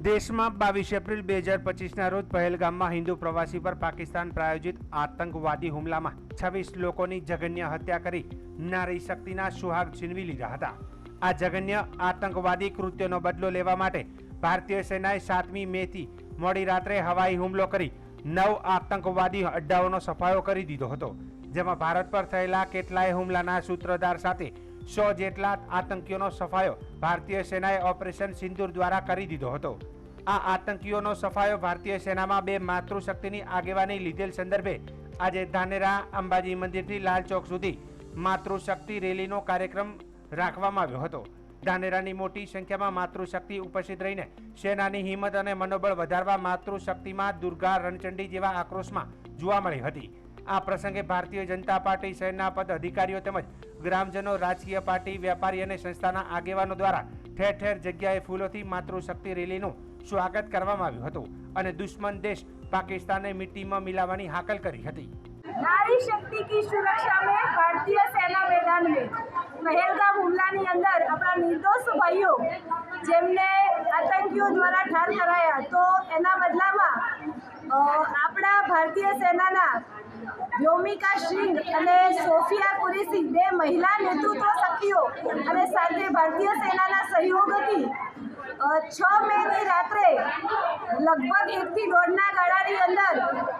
દેશમાં 22 એપ્રિલ 2025ના રોજ પહેલગામમાં હિન્દુ પ્રવાસી પર પાકિસ્તાન પ્રાયોજિત આતંકવાદી હુમલામાં 26 લોકોની જઘન્ય હત્યા કરી નારી શક્તિના સુહાગ છીનવી લીધા હતા। આ જઘન્ય આતંકવાદી કૃત્યનો બદલો લેવા માટે ભારતીય સેનાએ 7મી મેથી મોડી રાત્રે હવાઈ હુમલો કરી 9 આતંકવાદી અડ્ડાઓનો સફાયો કરી દીધો હતો, જેમાં ભારત પર થયેલા કેટલાય હુમલાના સૂત્રધાર સાથે 100 જેટલા આતંકીઓનો સફાયો ભારતીય સેનાએ ઓપરેશન સિંદૂર દ્વારા કરી દીધો હતો। આ આતંકીઓનો સફાયો ભારતીય સેનામાં 2 માતૃશક્તિની આગેવાની લીધેલ સંદર્ભે આજે ધાનેરા અંબાજી મંદિરથી લાલ ચોક સુધી માતૃશક્તિ રેલીનો કાર્યક્રમ રાખવામાં આવ્યો હતો। ધાનેરાની મોટી સંખ્યામાં માતૃશક્તિ ઉપસ્થિત રહીને સેનાની હિંમત અને મનોબળ વધારવા માતૃશક્તિમાં દુર્ગા રણચંડી જેવા આક્રોશમાં જોવા મળી હતી। આ પ્રસંગે ભારતીય જનતા પાર્ટી શહેરના પદ અધિકારીઓ તેમજ ગ્રામજનો, રાજકીય પાર્ટી, વેપારી અને સંસ્થાના આગેવાનો દ્વારા ઠેર ઠેર જગ્યાએ ફૂલોથી માતૃશક્તિ રેલીનું સ્વાગત કરવામાં આવ્યું હતું અને દુશ્મન દેશ પાकिस्तान मिट्टीમાં મિલાવવાની હાકલ કરી હતી। नारी शक्ति की सुरक्षा में भारतीय सेना मैदान में पहलगाम હુમલાની અંદર આપણા નિર્દોષ ભાઈઓ જેમને આતંકીઓ દ્વારા ઠાર કરાયા, તો એના બદલામાં આપણા ભારતીય સેનાના વ્યોમિકા સિંઘ અને સોફિયા કુરેશી 2 મહિલા નેતૃત્વ શક્તિઓ અને સાથે ભારતીય સેનાના સહયોગથી 6 મેની રાત્રે લગભગ 1 થી 1.5 ગાળાની અંદર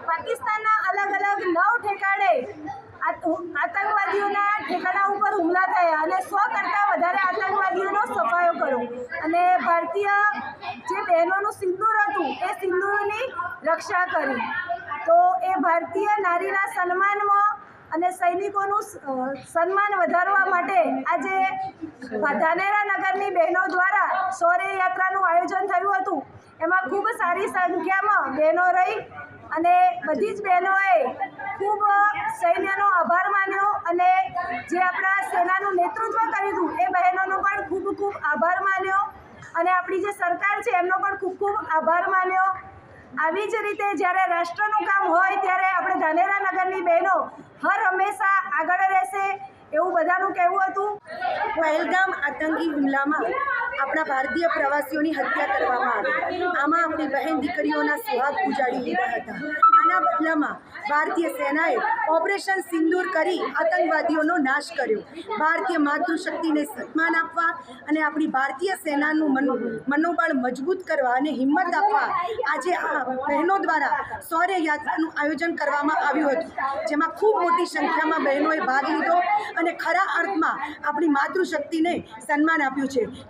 પાકિસ્તાનના અલગ અલગ 9 ઠેકાણે આતંકવાદીઓના ઠેકાણા ઉપર હુમલા થયા અને 100 કરતાં વધારે આતંકવાદીઓનો સફાયો કર્યો અને ભારતીય જે બહેનોનું સિંદૂર હતું એ સિંદૂરની રક્ષા કરી। તો એ ભારતીય નારીના સન્માનમાં અને સૈનિકોનું સન્માન વધારવા માટે આજે ધાનેરા નગરની બહેનો દ્વારા શૌર્ય યાત્રાનું આયોજન થયું હતું। એમાં ખૂબ સારી સંખ્યામાં બહેનો રહી અને બધી જ બહેનોએ ખૂબ સૈન્યનો આભાર માન્યો અને જે આપણા સેનાનું નેતૃત્વ કર્યું હતું એ બહેનોનો પણ ખૂબ ખૂબ આભાર માન્યો અને આપણી જે સરકાર છે એમનો પણ ખૂબ ખૂબ આભાર માન્યો। આવી જ રીતે જ્યારે રાષ્ટ્રનું કામ હોય ત્યારે આપણે ધાનેરા નગરની બહેનો હર હંમેશા આગળ રહેશે એવું બધાનું કહેવું હતું। પહેલગામ આતંકી હુમલામાં આપણા ભારતીય પ્રવાસીઓની હત્યા કરવામાં આવી। આમાં આપણી બહેન દીકરીઓના સુહાગ ઉજાડી લીધા હતા। આના બદલામાં ભારતીય સેનાએ ઓપરેશન સિંદૂર કરી આતંકવાદીઓનો નાશ કર્યો। ભારતીય માતૃશક્તિને સન્માન આપવા અને આપણી ભારતીય સેનાનું મનોબળ મજબૂત કરવા અને હિંમત આપવા આજે આ બહેનો દ્વારા શૌર્ય યાત્રાનું આયોજન કરવામાં આવ્યું હતું, જેમાં ખૂબ મોટી સંખ્યામાં બહેનોએ ભાગ લીધો અને ખરા અર્થમાં આપણી માતૃશક્તિને સન્માન આપ્યું છે।